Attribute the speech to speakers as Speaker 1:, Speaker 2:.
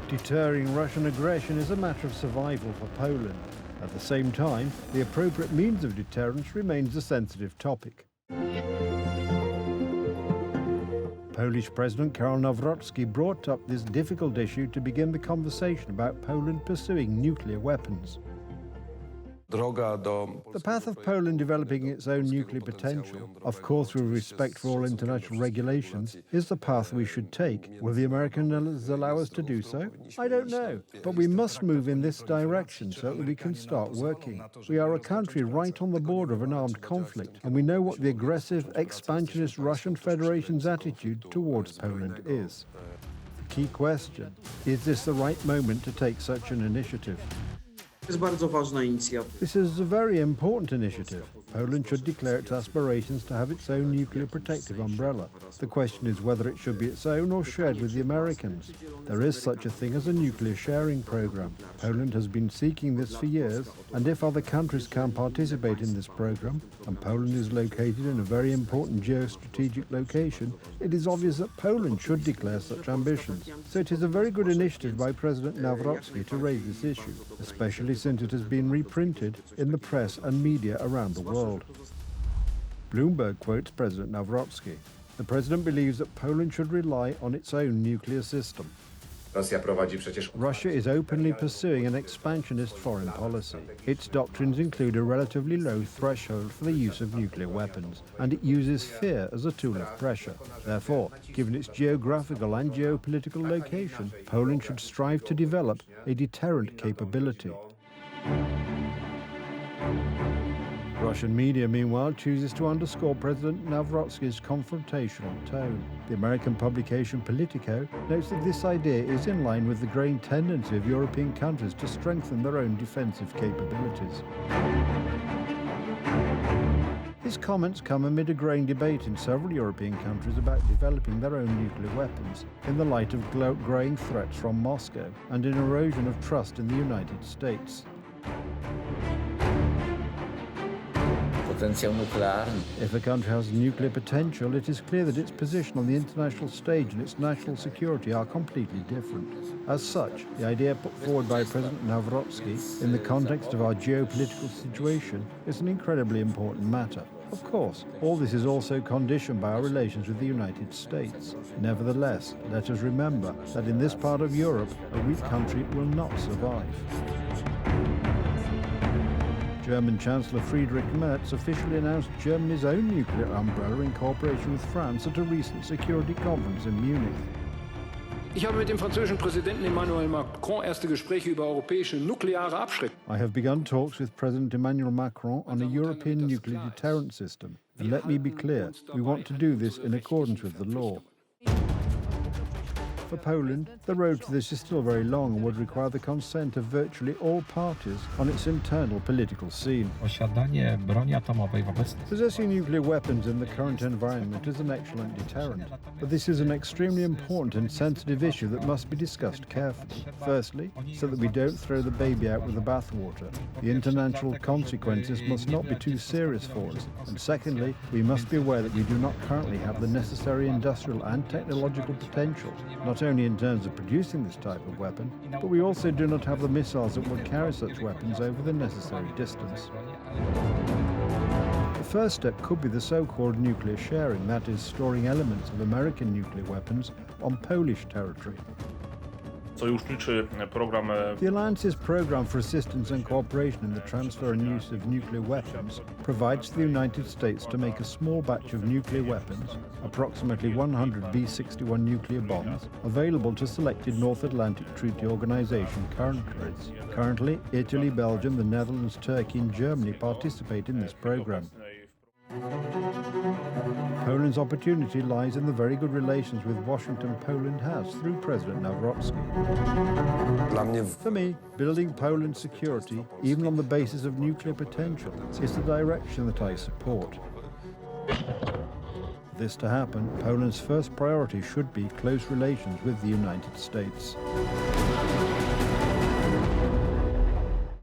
Speaker 1: Deterring Russian aggression is a matter of survival for Poland. At the same time, the appropriate means of deterrence remains a sensitive topic. Polish President Karol Nawrocki brought up this difficult issue to begin the conversation about Poland pursuing nuclear weapons. The path of Poland developing its own nuclear potential, of course with respect for all international regulations, is the path we should take. Will the Americans allow us to do so? I don't know. But we must move in this direction so that we can start working. We are a country right on the border of an armed conflict, and we know what the aggressive, expansionist Russian Federation's attitude towards Poland is. The key question: is this the right moment to take such an initiative? This is a very important initiative. Poland should declare its aspirations to have its own nuclear protective umbrella. The question is whether it should be its own or shared with the Americans. There is such a thing as a nuclear sharing program. Poland has been seeking this for years, and if other countries can participate in this program, and Poland is located in a very important geostrategic location, it is obvious that Poland should declare such ambitions. So it is a very good initiative by President Nawrocki to raise this issue, especially since it has been reprinted in the press and media around the world. Bloomberg quotes President Nawrocki. The president believes that Poland should rely on its own nuclear system. Russia is openly pursuing an expansionist foreign policy. Its doctrines include a relatively low threshold for the use of nuclear weapons, and it uses fear as a tool of pressure. Therefore, given its geographical and geopolitical location, Poland should strive to develop a deterrent capability. Russian media, meanwhile, chooses to underscore President Nawrocki's confrontational tone. The American publication Politico notes that this idea is in line with the growing tendency of European countries to strengthen their own defensive capabilities. His comments come amid a growing debate in several European countries about developing their own nuclear weapons, in the light of growing threats from Moscow and an erosion of trust in the United States. If a country has nuclear potential, it is clear that its position on the international stage and its national security are completely different. As such, the idea put forward by President Nawrocki in the context of our geopolitical situation is an incredibly important matter. Of course, all this is also conditioned by our relations with the United States. Nevertheless, let us remember that in this part of Europe, a weak country will not survive. German Chancellor Friedrich Merz officially announced Germany's own nuclear umbrella in cooperation with France at a recent security conference in Munich.
Speaker 2: Ich habe mit dem französischen Präsidenten Emmanuel Macron erste Gespräche über europäische nukleare Abschreckung.
Speaker 1: I have begun talks with President Emmanuel Macron on a European nuclear deterrent system. And let me be clear, we want to do this in accordance with the law. For Poland, the road to this is still very long and would require the consent of virtually all parties on its internal political scene. Possessing nuclear weapons in the current environment is an excellent deterrent, but this is an extremely important and sensitive issue that must be discussed carefully. Firstly, so that we don't throw the baby out with the bathwater. The international consequences must not be too serious for us. And secondly, we must be aware that we do not currently have the necessary industrial and technological potential, not only in terms of producing this type of weapon, but we also do not have the missiles that would carry such weapons over the necessary distance. The first step could be the so-called nuclear sharing, that is, storing elements of American nuclear weapons on Polish territory. The Alliance's Programme for Assistance and Cooperation in the Transfer and Use of Nuclear Weapons provides the United States to make a small batch of nuclear weapons, approximately 100 B-61 nuclear bombs, available to selected North Atlantic Treaty Organization countries. Currently, Italy, Belgium, the Netherlands, Turkey and Germany participate in this programme. Poland's opportunity lies in the very good relations with Washington Poland has through President Nawrocki. For me, building Poland's security, even on the basis of nuclear potential, is the direction that I support. For this to happen, Poland's first priority should be close relations with the United States.